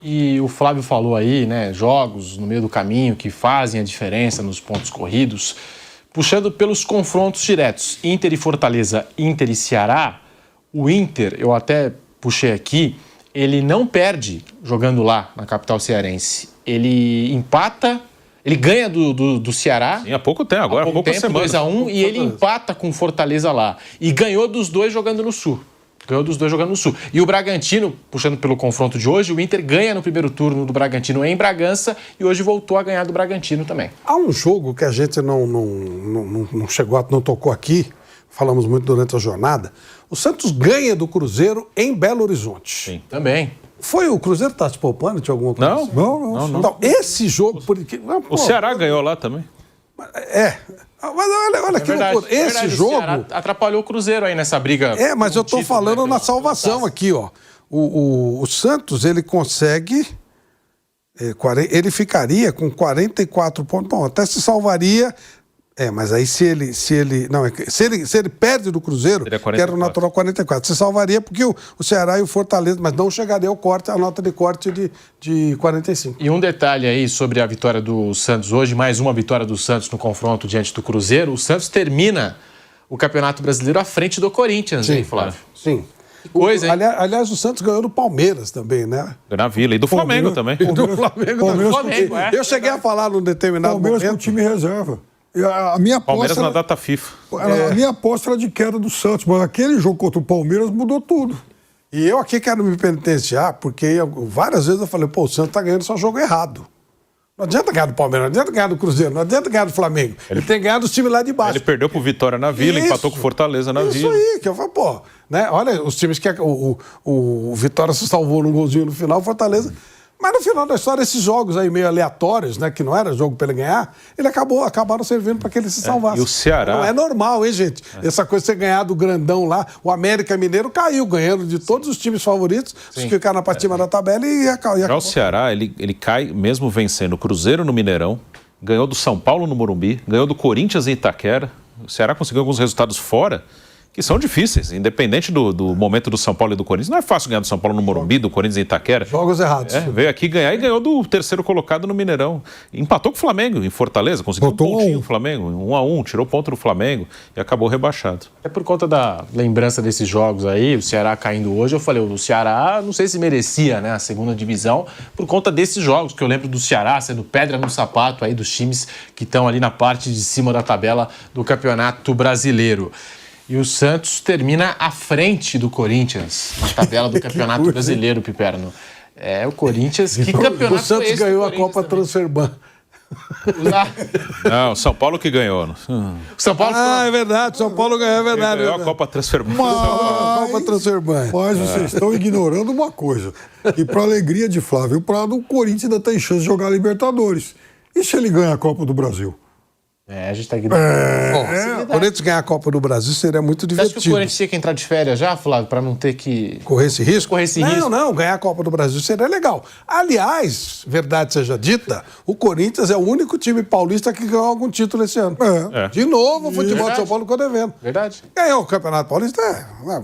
E o Flávio falou aí, né, jogos no meio do caminho que fazem a diferença nos pontos corridos. Puxando pelos confrontos diretos, Inter e Fortaleza, Inter e Ceará, o Inter, eu até puxei aqui, ele não perde jogando lá na capital cearense. Ele empata, ele ganha do Ceará. Sim, há pouco tempo, agora há poucas semanas. 2-1, e ele empata com Fortaleza lá. E ganhou dos dois jogando no Sul. E o Bragantino, puxando pelo confronto de hoje, o Inter ganha no primeiro turno do Bragantino em Bragança e hoje voltou a ganhar do Bragantino também. Há um jogo que a gente não chegou, não tocou aqui, falamos muito durante a jornada. O Santos ganha do Cruzeiro em Belo Horizonte. Sim, também. Foi o Cruzeiro que está se poupando? Tinha alguma coisa? Não. Então, esse jogo... O Ceará ganhou lá também. Mas olha que loucura. Esse jogo... O Ceará atrapalhou o Cruzeiro aí nessa briga. É, mas eu estou falando na salvação aqui, ó. O Santos, ele consegue... Ele ficaria com 44 pontos. Bom, até se salvaria... mas aí se ele perde do Cruzeiro, que era o natural 44, se salvaria porque o Ceará e o Fortaleza, mas não chegaria ao corte, a nota de corte de 45. E um detalhe aí sobre a vitória do Santos hoje, mais uma vitória do Santos no confronto diante do Cruzeiro, o Santos termina o Campeonato Brasileiro à frente do Corinthians, hein, Flávio? Sim. Que coisa, hein? Aliás, o Santos ganhou do Palmeiras também, né? Na Vila. E do Flamengo também. E do Flamengo. Eu cheguei a falar num determinado Palmeiras momento... com time reserva. A minha aposta Palmeiras na data FIFA. A minha aposta era de queda do Santos, mas aquele jogo contra o Palmeiras mudou tudo. E eu aqui quero me penitenciar, porque várias vezes eu falei, o Santos está ganhando só jogo errado. Não adianta ganhar do Palmeiras, não adianta ganhar do Cruzeiro, não adianta ganhar do Flamengo. Ele tem ganhado dos times lá de baixo. Ele perdeu pro Vitória na Vila, empatou com o Fortaleza na Vila. Isso aí, que eu falei, né? Olha, os times que o Vitória se salvou num golzinho no final, o Fortaleza... Mas no final da história, esses jogos aí meio aleatórios, né, que não era jogo para ele ganhar, acabaram servindo para que ele se salvasse. E o Ceará... Não é normal, hein, gente? Essa coisa de você ganhar do grandão lá, o América Mineiro caiu, ganhando de todos os times favoritos, ficaram na parte da tabela e acabou. Já o Ceará, ele cai, mesmo vencendo o Cruzeiro no Mineirão, ganhou do São Paulo no Morumbi, ganhou do Corinthians em Itaquera. O Ceará conseguiu alguns resultados fora, que são difíceis, independente do momento do São Paulo e do Corinthians. Não é fácil ganhar do São Paulo no Morumbi, do Corinthians em Itaquera. Jogos errados. Veio aqui ganhar e ganhou do terceiro colocado no Mineirão. Empatou com o Flamengo em Fortaleza, conseguiu um pontinho o Flamengo, 1-1, tirou ponto do Flamengo e acabou rebaixado. É por conta da lembrança desses jogos aí, o Ceará caindo hoje, eu falei, o Ceará não sei se merecia, né, a segunda divisão, por conta desses jogos, que eu lembro do Ceará sendo pedra no sapato aí dos times que estão ali na parte de cima da tabela do Campeonato Brasileiro. E o Santos termina à frente do Corinthians na tabela do Campeonato Brasileiro, Piperno. O Corinthians, que campeonato O Santos é esse ganhou a Copa Transferban. Não, São Paulo que ganhou. São Paulo é verdade, São Paulo ganhou, é verdade. Ganhou a Copa Transferban. Copa Transferban. Mas vocês estão ignorando uma coisa. E para alegria de Flávio Prado, o Corinthians ainda tem chance de jogar a Libertadores. E se ele ganha a Copa do Brasil? A gente tá ignorando. O Corinthians ganhar a Copa do Brasil seria muito divertido. Você acha que o Corinthians tinha que entrar de férias já, Flávio, para não ter que... Correr esse risco? risco. Não, ganhar a Copa do Brasil seria legal. Aliás, verdade seja dita, o Corinthians é o único time paulista que ganhou algum título esse ano. De novo, o futebol de São Paulo ficou devendo. Verdade. Ganhou o Campeonato Paulista,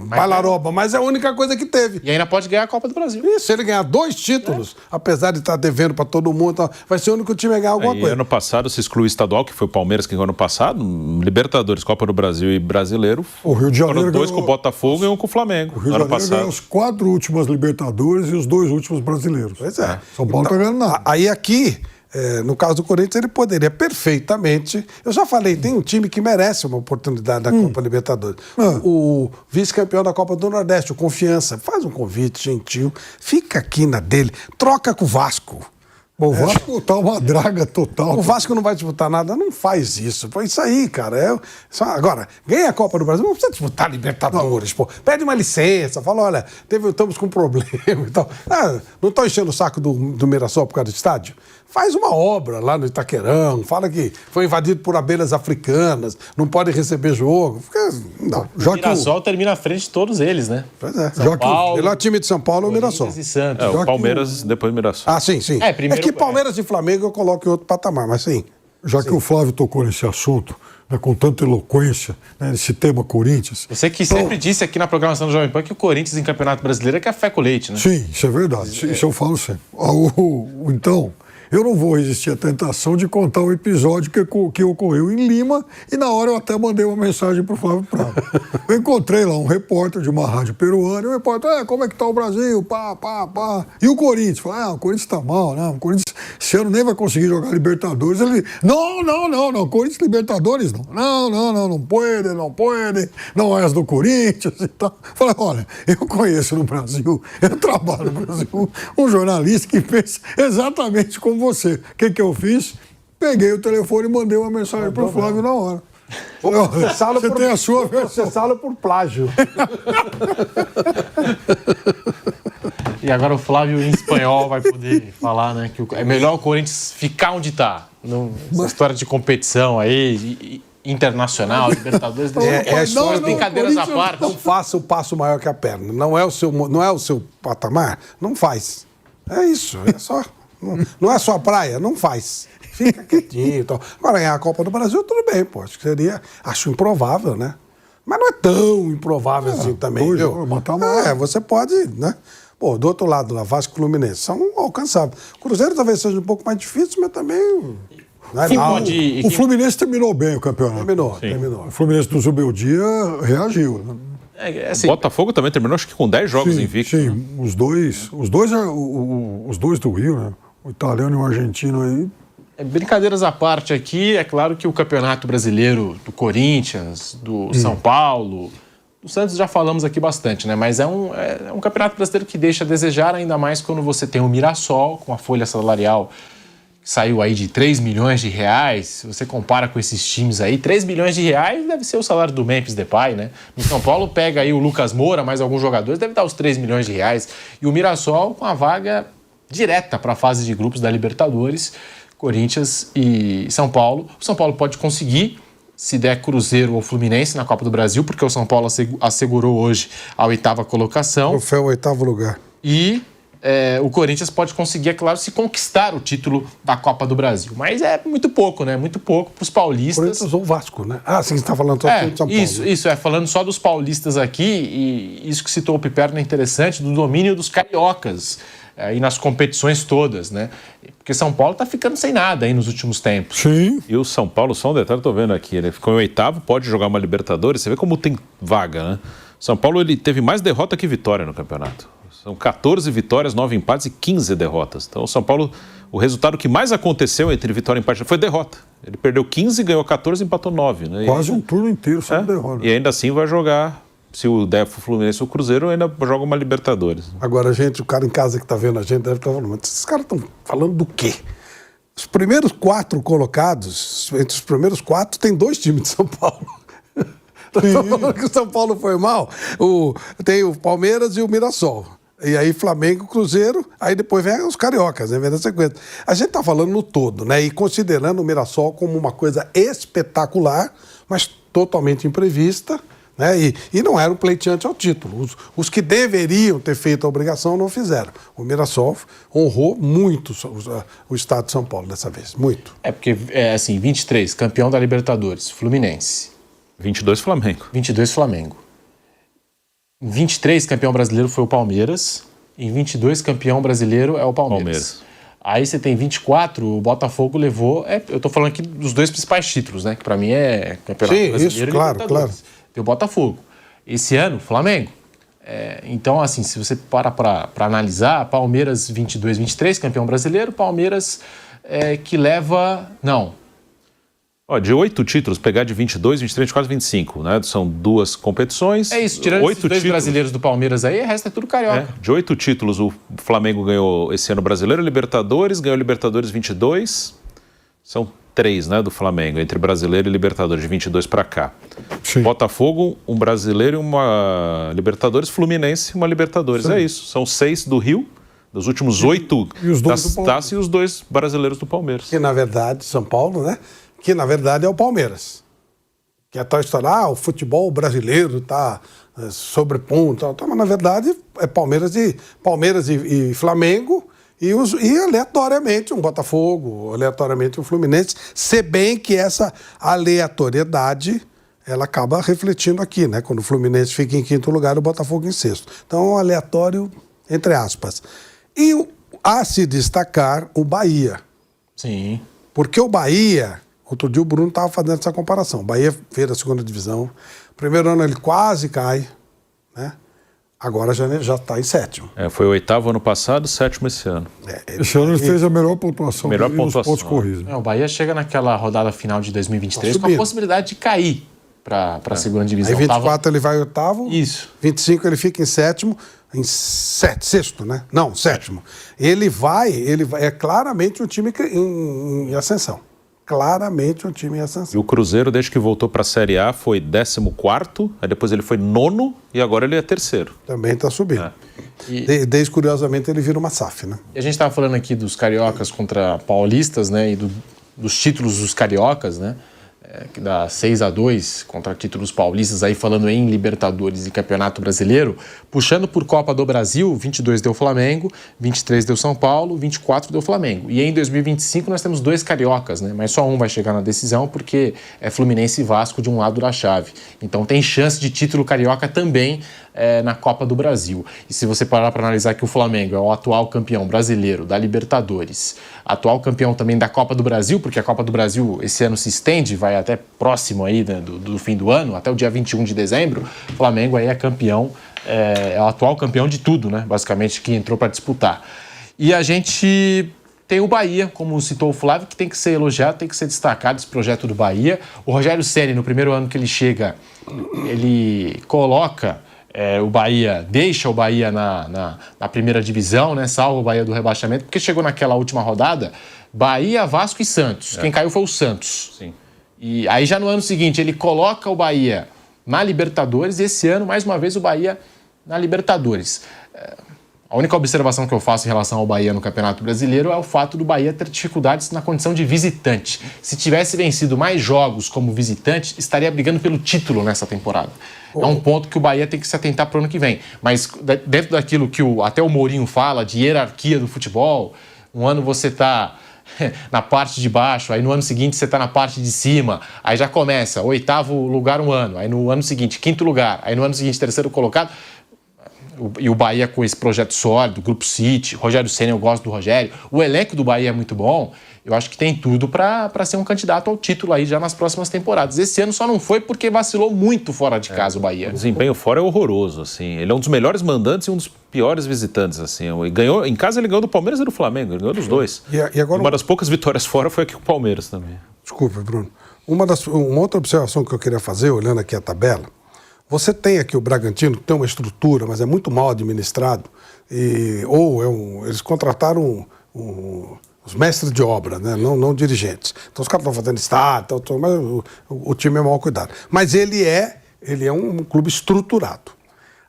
bailaroba, mas é a única coisa que teve. E ainda pode ganhar a Copa do Brasil. Isso, se ele ganhar 2 títulos, apesar de estar devendo para todo mundo, vai ser o único time a ganhar alguma coisa. Ano passado se excluiu o estadual, que foi o Palmeiras que ganhou ano passado, Libertadores, Copa do Brasil e Brasileiro. O Rio de Janeiro foram 2 com o Botafogo e 1 com o Flamengo. O Rio de Janeiro ganhou as 4 últimas Libertadores e os 2 últimos brasileiros. Pois é. São Paulo não tá ganhando nada. Aí aqui, no caso do Corinthians, ele poderia perfeitamente... Eu já falei, tem um time que merece uma oportunidade da Copa Libertadores. O vice-campeão da Copa do Nordeste, o Confiança, faz um convite gentil, fica aqui na dele, troca com o Vasco. Bom, o Vasco tá uma draga total. O Vasco não vai disputar nada, não faz isso. Foi isso aí, cara. Agora, ganha a Copa do Brasil, não precisa disputar Libertadores, pô. Pede uma licença, fala, olha, estamos com um problema e tal. Não estão enchendo o saco do Mirassol por causa do estádio? Faz uma obra lá no Itaquerão, fala que foi invadido por abelhas africanas, não pode receber jogo. Não. O Mirassol termina à frente de todos eles, né? Pois é. São Paulo, o melhor time de São Paulo é o Mirassol. E Santos. O Palmeiras, depois o Mirassol. Sim. Primeiro, que Palmeiras e Flamengo eu coloco em outro patamar, mas sim. Já que o Flávio tocou nesse assunto, né, com tanta eloquência, né, nesse tema Corinthians. Você que sempre disse aqui na programação do Jovem Pan que o Corinthians em Campeonato Brasileiro é café com leite, né? Sim, isso é verdade. Isso eu falo sempre. Então, eu não vou resistir à tentação de contar o episódio que ocorreu em Lima e na hora eu até mandei uma mensagem para o Flávio Prado. Eu encontrei lá um repórter de uma rádio peruana e o repórter, como é que tá o Brasil? Pá. E o Corinthians? Falei, o Corinthians tá mal, né? O Corinthians esse ano nem vai conseguir jogar Libertadores. Ele, não, Corinthians Libertadores não pode, não é do Corinthians e tal. Falei, olha, eu conheço no Brasil, eu trabalho no Brasil, um jornalista que pensa exatamente como você. O que eu fiz? Peguei o telefone e mandei uma mensagem para o Flávio na hora. Você tem a sua versão. Processá-lo por plágio. E agora o Flávio em espanhol vai poder falar, né, que é melhor o Corinthians ficar onde está. Essa história de competição aí, internacional, Libertadores, só brincadeiras à parte. Não faça o passo maior que a perna. Não é o seu patamar? Não faz. É isso, é só. Não é só a praia? Não faz. Fica quietinho e tal. Agora, ganhar a Copa do Brasil, tudo bem, pô. Acho improvável, né? Mas não é tão improvável assim também, hoje, viu? Você pode, né? Pô, do outro lado lá, Vasco e Fluminense, são alcançáveis. O Cruzeiro talvez seja um pouco mais difícil, mas também... O Fluminense terminou bem o campeonato. Terminou. O Fluminense do Zubeldia reagiu. O Botafogo também terminou, acho que com 10 jogos invictos. Sim, os dois do Rio, né? O italiano e o argentino aí. Brincadeiras à parte aqui, é claro que o Campeonato Brasileiro do Corinthians, do São Paulo, do Santos já falamos aqui bastante, né? Mas é um Campeonato Brasileiro que deixa a desejar, ainda mais quando você tem o Mirassol, com a folha salarial que saiu aí de 3 milhões de reais. Se você compara com esses times aí, 3 milhões de reais deve ser o salário do Memphis Depay, né? No São Paulo pega aí o Lucas Moura, mais alguns jogadores, deve dar os 3 milhões de reais. E o Mirassol com a vaga direta para a fase de grupos da Libertadores, Corinthians e São Paulo. O São Paulo pode conseguir, se der Cruzeiro ou Fluminense na Copa do Brasil, porque o São Paulo assegurou hoje a 8ª colocação. Troféu 8º lugar. E o Corinthians pode conseguir, é claro, se conquistar o título da Copa do Brasil. Mas é muito pouco, né? Muito pouco para os paulistas. Corinthians ou Vasco, né? Sim, você está falando só de São Paulo. Isso, falando só dos paulistas aqui, e isso que citou o Piperno é interessante, do domínio dos cariocas aí nas competições todas, né? Porque São Paulo está ficando sem nada aí nos últimos tempos. Sim. E o São Paulo, só um detalhe, estou vendo aqui, ele ficou em 8º, pode jogar uma Libertadores, você vê como tem vaga, né? São Paulo, ele teve mais derrota que vitória no campeonato. São 14 vitórias, 9 empates e 15 derrotas. Então o São Paulo, o resultado que mais aconteceu entre vitória e empate foi derrota. Ele perdeu 15, ganhou 14 e empatou 9. Né? Quase um turno inteiro só derrota. E ainda assim vai jogar, se o der o Fluminense ou o Cruzeiro, ainda joga uma Libertadores. Agora, gente, o cara em casa que está vendo a gente deve estar falando, mas esses caras estão falando do quê? Os primeiros 4 colocados, entre os primeiros 4, tem 2 times de São Paulo. Estão falando que o São Paulo foi mal. Tem o Palmeiras e o Mirassol. E aí Flamengo, Cruzeiro, aí depois vem os cariocas, né? Vem na sequência. A gente está falando no todo, né? E considerando o Mirassol como uma coisa espetacular, mas totalmente imprevista, né? E não era o pleiteante ao título. Os que deveriam ter feito a obrigação não fizeram. O Mirassol honrou muito o estado de São Paulo dessa vez, muito. Porque, assim, 23, campeão da Libertadores, Fluminense. 22, Flamengo. 22, Flamengo. Em 23, campeão brasileiro foi o Palmeiras. Em 22, campeão brasileiro é o Palmeiras. Aí você tem 24, o Botafogo levou... eu tô falando aqui dos 2 principais títulos, né? Que pra mim é campeonato brasileiro isso, e claro. Tem o Botafogo. Esse ano, Flamengo. Então, assim, se você para analisar, Palmeiras 22, 23, campeão brasileiro, Palmeiras que leva... Não. De 8 títulos, pegar de 22, 23, 24, 25, né? São 2 competições. É isso, tirando esses 2 brasileiros do Palmeiras aí, o resto é tudo carioca. De 8 títulos, o Flamengo ganhou esse ano Brasileiro, Libertadores, ganhou Libertadores 22. São 3, né, do Flamengo, entre Brasileiro e Libertadores, de 22 para cá. Sim. Botafogo, um Brasileiro e uma Libertadores, Fluminense, uma Libertadores. Sim. É isso, são 6 do Rio, dos últimos 8 das taças e os 2 brasileiros do Palmeiras. Que, na verdade, São Paulo, né? Que, na verdade, é o Palmeiras. Que é a tal história, o futebol brasileiro está sobrepondo, mas, na verdade, é Palmeiras e Flamengo, E aleatoriamente um Botafogo, aleatoriamente um Fluminense, se bem que essa aleatoriedade ela acaba refletindo aqui, né? Quando o Fluminense fica em quinto lugar, o Botafogo em sexto. Então, é um aleatório, entre aspas. E a se destacar o Bahia. Sim. Porque o Bahia, outro dia o Bruno estava fazendo essa comparação. O Bahia veio da segunda divisão. Primeiro ano ele quase cai, né? Agora já está em sétimo. Foi o 8º ano passado, 7º esse ano. Esse ano ele fez a melhor pontuação dele nos pontos corridos. O Bahia chega naquela rodada final de 2023 com a possibilidade de cair para a segunda divisão. Aí 24 ele vai oitavo. Isso. 25 ele fica em sétimo. Sexto, né? Não, sétimo. Ele vai, é claramente um time em ascensão. Claramente um time em ascensão. E o Cruzeiro, desde que voltou para a Série A, foi 14º, aí depois ele foi 9º e agora ele é 3º. Também está subindo. Desde, curiosamente, ele vira uma SAF, né? E a gente estava falando aqui dos cariocas contra paulistas, né? E dos títulos dos cariocas, né? Que dá 6-2 contra títulos paulistas, aí falando em Libertadores e Campeonato Brasileiro, puxando por Copa do Brasil, 22 deu Flamengo, 23 deu São Paulo, 24 deu Flamengo. E em 2025 nós temos 2 cariocas, né? Mas só um vai chegar na decisão porque é Fluminense e Vasco de um lado da chave. Então tem chance de título carioca também na Copa do Brasil. E se você parar para analisar que o Flamengo é o atual campeão brasileiro da Libertadores, atual campeão também da Copa do Brasil, porque a Copa do Brasil esse ano se estende, vai até próximo aí, né, do fim do ano, até o dia 21 de dezembro, o Flamengo aí é campeão, é o atual campeão de tudo, né, basicamente, que entrou para disputar. E a gente tem o Bahia, como citou o Flávio, que tem que ser elogiado, tem que ser destacado esse projeto do Bahia. O Rogério Ceni, no primeiro ano que ele chega, ele coloca o Bahia, deixa o Bahia na primeira divisão, né, salva o Bahia do rebaixamento, porque chegou naquela última rodada, Bahia, Vasco e Santos. Quem caiu foi o Santos. Sim. E aí já no ano seguinte ele coloca o Bahia na Libertadores e esse ano, mais uma vez, o Bahia na Libertadores. A única observação que eu faço em relação ao Bahia no Campeonato Brasileiro é o fato do Bahia ter dificuldades na condição de visitante. Se tivesse vencido mais jogos como visitante, estaria brigando pelo título nessa temporada. É um ponto que o Bahia tem que se atentar para o ano que vem. Mas dentro daquilo que até o Mourinho fala, de hierarquia do futebol, um ano você está na parte de baixo, aí no ano seguinte você está na parte de cima, aí já começa 8º lugar um ano, aí no ano seguinte 5º lugar, aí no ano seguinte 3º colocado. E o Bahia com esse projeto sólido, Grupo City, Rogério Ceni, eu gosto do Rogério, o elenco do Bahia é muito bom, eu acho que tem tudo para ser um candidato ao título aí já nas próximas temporadas. Esse ano só não foi porque vacilou muito fora de casa o Bahia. O desempenho fora é horroroso, assim. Ele é um dos melhores mandantes e um dos piores visitantes, assim. Ganhou, em casa ele ganhou do Palmeiras e do Flamengo, ele ganhou dos dois. E agora uma das poucas vitórias fora foi aqui com o Palmeiras também. Desculpa, Bruno. Uma outra observação que eu queria fazer, olhando aqui a tabela, você tem aqui o Bragantino, que tem uma estrutura, mas é muito mal administrado, eles contrataram os mestres de obra, né? não dirigentes. Então os caras estão fazendo estádio, mas o time é mal cuidado. Mas ele é um clube estruturado.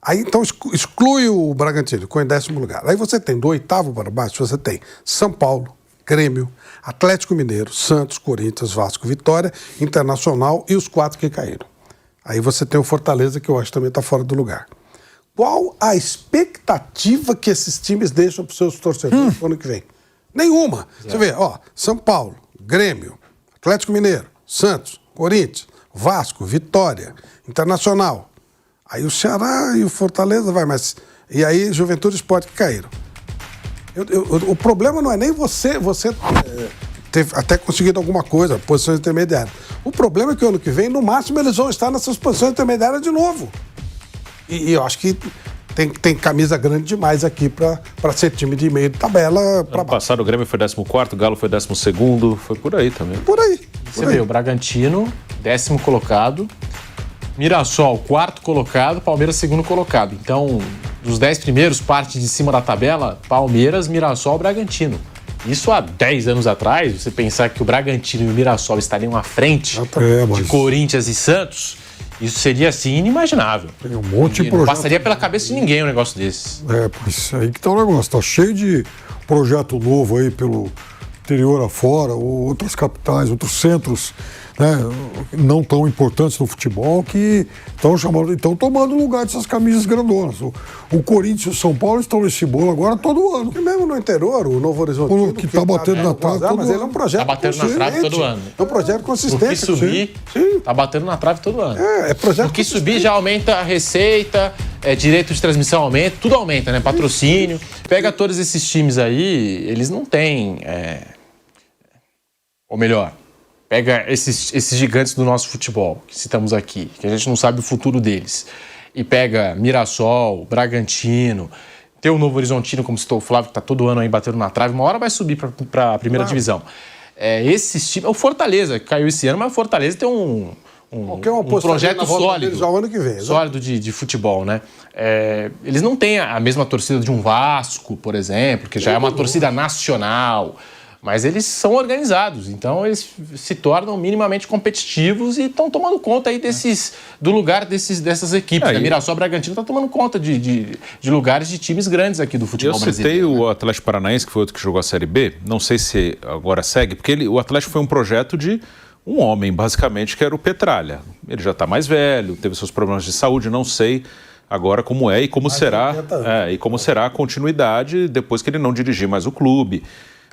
Aí então exclui o Bragantino, com em 10º lugar. Aí você tem do 8º para baixo, você tem São Paulo, Grêmio, Atlético Mineiro, Santos, Corinthians, Vasco, Vitória, Internacional e os 4 que caíram. Aí você tem o Fortaleza, que eu acho que também está fora do lugar. Qual a expectativa que esses times deixam para os seus torcedores no ano que vem? Nenhuma. Você vê, São Paulo, Grêmio, Atlético Mineiro, Santos, Corinthians, Vasco, Vitória, Internacional. Aí o Ceará e o Fortaleza vai, mas... E aí Juventude e Sport que caíram. O problema não é nem você ter até conseguido alguma coisa, posições intermediárias. O problema é que o ano que vem, no máximo, eles vão estar nessas posições intermediárias de novo. E eu acho que tem camisa grande demais aqui para ser time de meio de tabela para baixo. Passado o Grêmio foi 14º, o Galo foi 12º, foi por aí também. Por aí. Você vê, o Bragantino, 10º colocado, Mirassol, 4º colocado, Palmeiras, 2º colocado. Então, dos 10 primeiros, parte de cima da tabela, Palmeiras, Mirassol, Bragantino. Isso há 10 anos atrás, você pensar que o Bragantino e o Mirassol estariam à frente de Corinthians e Santos, isso seria, assim, inimaginável. Tem um monte de projeto. Não passaria pela cabeça de ninguém um negócio desse. Pois aí que tá o negócio. Tá cheio de projeto novo aí pelo interior afora, outras capitais, outros centros né, não tão importantes no futebol que estão tomando lugar dessas camisas grandonas. O Corinthians e o São Paulo estão nesse bolo agora todo ano. E mesmo no interior, o Novo Horizonte que está batendo na trave todo mas ele é um projeto consistente. Está batendo na trave todo ano. É um projeto consistente. O que subir, está batendo na trave todo ano. É projeto O que subir já aumenta a receita, direito de transmissão aumenta, tudo aumenta, né? Patrocínio. Pega todos esses times aí, eles não têm... Ou melhor, pega esses gigantes do nosso futebol, que citamos aqui, que a gente não sabe o futuro deles. E pega Mirassol, Bragantino, tem o Novo Horizontino, como citou o Flávio, que está todo ano aí batendo na trave, uma hora vai subir para a primeira divisão. Esses times... O Fortaleza, que caiu esse ano, mas o Fortaleza tem um projeto sólido, ao ano que vem, sólido de futebol, né? Eles não têm a mesma torcida de um Vasco, por exemplo, que já é uma torcida nacional, mas eles são organizados, então eles se tornam minimamente competitivos e estão tomando conta aí do lugar dessas equipes. Né? Mirassol, Bragantino está tomando conta de lugares de times grandes aqui do futebol brasileiro. Eu citei o Atlético Paranaense, que foi outro que jogou a Série B, não sei se agora segue, porque o Atlético foi um projeto de um homem, basicamente, que era o Petralha. Ele já está mais velho, teve seus problemas de saúde, não sei agora como é e como será a continuidade depois que ele não dirigir mais o clube.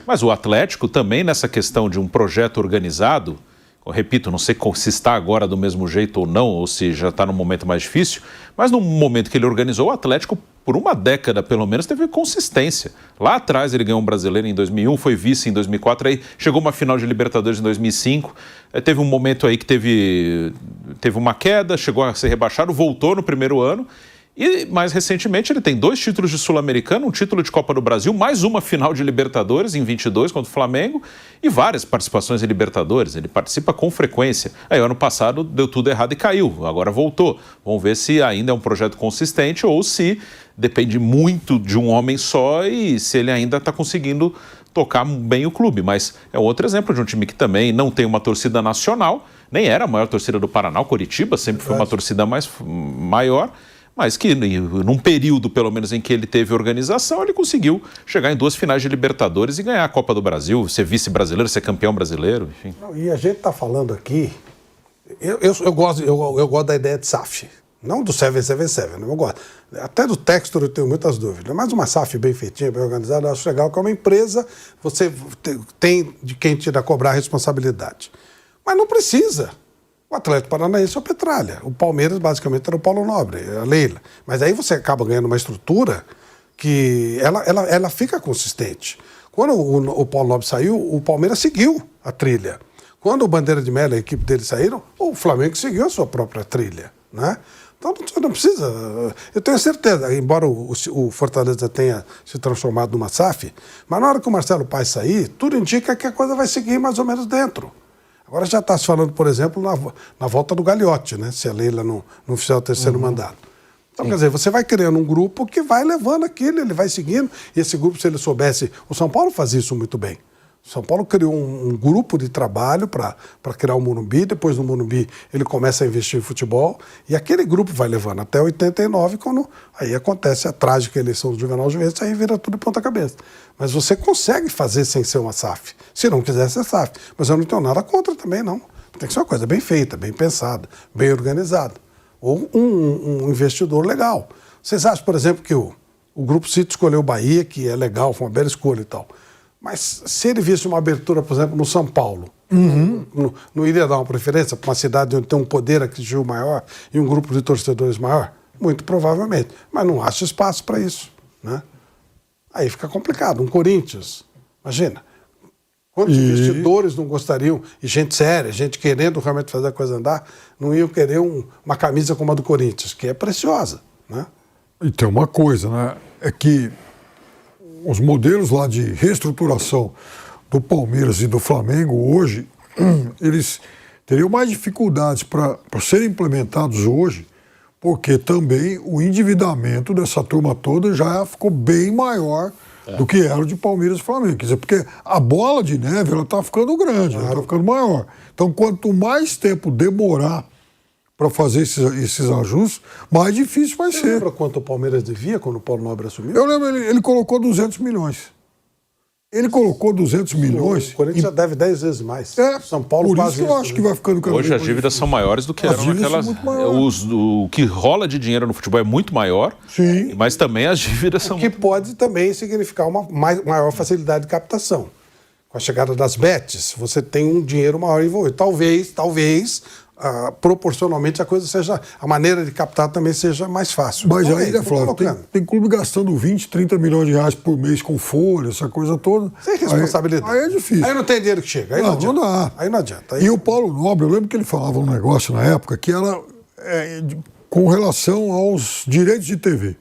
Mas o Atlético também, nessa questão de um projeto organizado, eu repito, não sei se está agora do mesmo jeito ou não, ou se já está num momento mais difícil, mas no momento que ele organizou, o Atlético, por uma década pelo menos, teve consistência. Lá atrás ele ganhou um brasileiro em 2001, foi vice em 2004, aí chegou uma final de Libertadores em 2005, teve um momento aí que teve uma queda, chegou a ser rebaixado, voltou no primeiro ano. E, mais recentemente, ele tem 2 títulos de Sul-Americano, um título de Copa do Brasil, mais uma final de Libertadores em 22 contra o Flamengo e várias participações em Libertadores. Ele participa com frequência. Aí, ano passado, deu tudo errado e caiu. Agora voltou. Vamos ver se ainda é um projeto consistente ou se depende muito de um homem só e se ele ainda está conseguindo tocar bem o clube. Mas é outro exemplo de um time que também não tem uma torcida nacional, nem era a maior torcida do Paraná, o Coritiba sempre foi uma torcida maior, mas que num período, pelo menos, em que ele teve organização, ele conseguiu chegar em 2 finais de Libertadores e ganhar a Copa do Brasil, ser vice-brasileiro, ser campeão brasileiro, enfim. E a gente está falando aqui... Eu gosto da ideia de SAF, não do 777, eu gosto. Até do Textor eu tenho muitas dúvidas, mas uma SAF bem feitinha, bem organizada, eu acho legal que é uma empresa, você tem de quem tira cobrar a responsabilidade. Mas não precisa. O Atlético Paranaense é o Petralha. O Palmeiras, basicamente, era o Paulo Nobre, a Leila. Mas aí você acaba ganhando uma estrutura que ela fica consistente. Quando o Paulo Nobre saiu, o Palmeiras seguiu a trilha. Quando o Bandeira de Melo e a equipe dele saíram, o Flamengo seguiu a sua própria trilha, né? Então não precisa... Eu tenho certeza, embora o Fortaleza tenha se transformado numa SAF, mas na hora que o Marcelo Paes sair, tudo indica que a coisa vai seguir mais ou menos dentro. Agora já está se falando, por exemplo, na volta do Gagliotti, né? Se a Leila não fizer o terceiro mandato. Então, quer dizer, você vai criando um grupo que vai levando aquilo, ele vai seguindo. E esse grupo, se ele soubesse... O São Paulo faz isso muito bem. O São Paulo criou um grupo de trabalho para criar o Morumbi. Depois do Morumbi, ele começa a investir em futebol. E aquele grupo vai levando até 89, quando aí acontece a trágica eleição do Juvenal Juventus, aí vira tudo de ponta cabeça. Mas você consegue fazer sem ser uma SAF. Se não quiser ser SAF. Mas eu não tenho nada contra também, não. Tem que ser uma coisa bem feita, bem pensada, bem organizada. Ou um investidor legal. Vocês acham, por exemplo, que o Grupo City escolheu o Bahia, que é legal, foi uma bela escolha e tal. Mas se ele visse uma abertura, por exemplo, no São Paulo, não iria dar uma preferência para uma cidade onde tem um poder aquisitivo maior e um grupo de torcedores maior? Muito provavelmente. Mas não acha espaço para isso, né? Aí fica complicado. Um Corinthians, imagina. Quantos investidores não gostariam, e gente séria, gente querendo realmente fazer a coisa andar, não iam querer uma camisa como a do Corinthians, que é preciosa, né? E tem uma coisa, né? É que os modelos lá de reestruturação do Palmeiras e do Flamengo hoje, eles teriam mais dificuldades para serem implementados hoje, porque também o endividamento dessa turma toda já ficou bem maior do que era o de Palmeiras e Flamengo. Quer dizer, porque a bola de neve ela está ficando grande, ela está ficando maior. Então, quanto mais tempo demorar para fazer esses ajustes, mais difícil vai ser. Você lembra quanto o Palmeiras devia quando o Paulo Nobre assumiu? Eu lembro, ele colocou 200 milhões. Ele colocou 200 milhões. O Corinthians já deve 10 vezes mais. São Paulo por isso que eu acho que vai ficando cada Hoje vez as dívidas são maiores do que eram naquelas. O que rola de dinheiro no futebol é muito maior, sim, mas também as dívidas são. O que pode também significar uma maior facilidade de captação. Com a chegada das bets, você tem um dinheiro maior envolvido. Talvez, proporcionalmente a maneira de captar também seja mais fácil. Mas aí, né, Flávio, tem clube gastando 20, 30 milhões de reais por mês com folha, essa coisa toda. Sem responsabilidade. Aí é difícil. Aí não tem dinheiro que chega. Aí não dá. Aí não adianta. E o Paulo Nobre, eu lembro que ele falava um negócio na época que era com relação aos direitos de TV.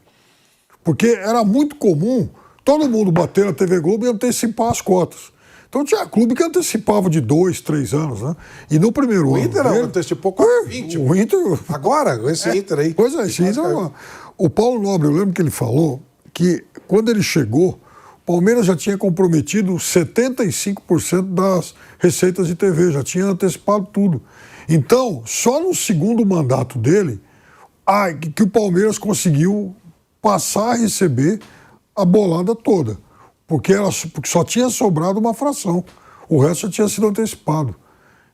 Porque era muito comum todo mundo bater na TV Globo e antecipar as cotas. Então tinha clube que antecipava de 2, 3 anos, né? E no primeiro ano. O Inter antecipou com 20. O Inter. Agora, esse Inter aí. Pois é, esse Inter. O Paulo Nobre, eu lembro que ele falou que quando ele chegou, o Palmeiras já tinha comprometido 75% das receitas de TV, já tinha antecipado tudo. Então, só no segundo mandato dele, que o Palmeiras conseguiu passar a receber a bolada toda. Porque só tinha sobrado uma fração. O resto já tinha sido antecipado.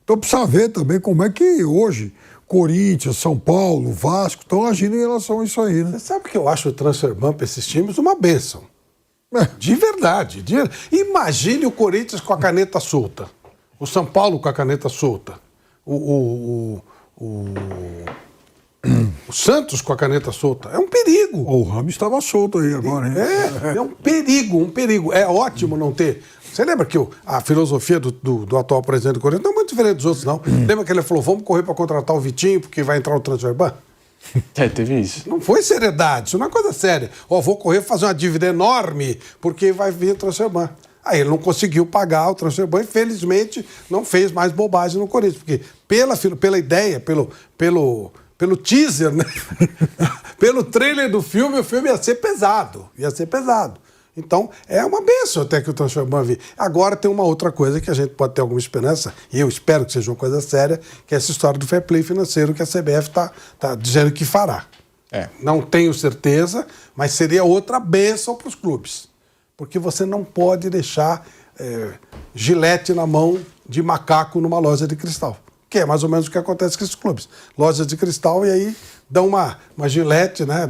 Então precisa ver também como é que hoje Corinthians, São Paulo, Vasco estão agindo em relação a isso aí, né? Você sabe que eu acho o transfer ban para esses times uma bênção. De verdade. Imagine o Corinthians com a caneta solta. O São Paulo com a caneta solta. O Santos com a caneta solta. É um perigo. O Ramos estava solto aí agora, hein? É um perigo. É ótimo não ter. Você lembra que a filosofia do atual presidente do Corinthians não é muito diferente dos outros, não. Lembra que ele falou, vamos correr para contratar o Vitinho porque vai entrar o transfer ban? Teve isso. Não foi seriedade, isso não é coisa séria. Vou correr fazer uma dívida enorme porque vai vir o transfer ban. Aí ele não conseguiu pagar o transfer ban, infelizmente não fez mais bobagem no Corinthians, porque pela ideia, pelo teaser, né? Pelo trailer do filme, o filme ia ser pesado. Então, é uma bênção até que o transfer ban vir. Agora tem uma outra coisa que a gente pode ter alguma esperança, e eu espero que seja uma coisa séria, que é essa história do fair play financeiro que a CBF está dizendo que fará. Não tenho certeza, mas seria outra bênção para os clubes. Porque você não pode deixar gilete na mão de macaco numa loja de cristal. Que é mais ou menos o que acontece com esses clubes. Lojas de cristal e aí dão uma gilete, né?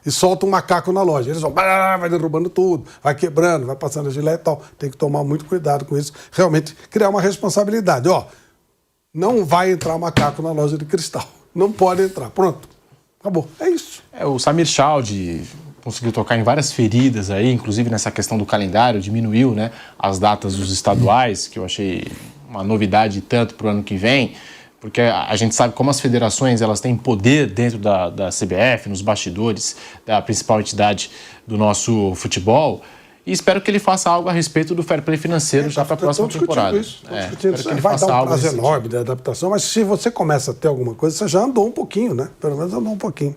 E soltam um macaco na loja. Eles vão, vai derrubando tudo, vai quebrando, vai passando a gilete e tal. Tem que tomar muito cuidado com isso. Realmente criar uma responsabilidade. Não vai entrar macaco na loja de cristal. Não pode entrar. Pronto. Acabou. É isso. O Samir Chaldi conseguiu tocar em várias feridas aí, inclusive nessa questão do calendário, diminuiu, né, as datas dos estaduais, que eu achei uma novidade tanto para o ano que vem, porque a gente sabe como as federações elas têm poder dentro da CBF, nos bastidores da principal entidade do nosso futebol, e espero que ele faça algo a respeito do fair play financeiro já para a próxima temporada. Espero que ele faça algo. Vai dar um prazo enorme de adaptação, mas se você começa a ter alguma coisa, você já andou um pouquinho, né? Pelo menos andou um pouquinho.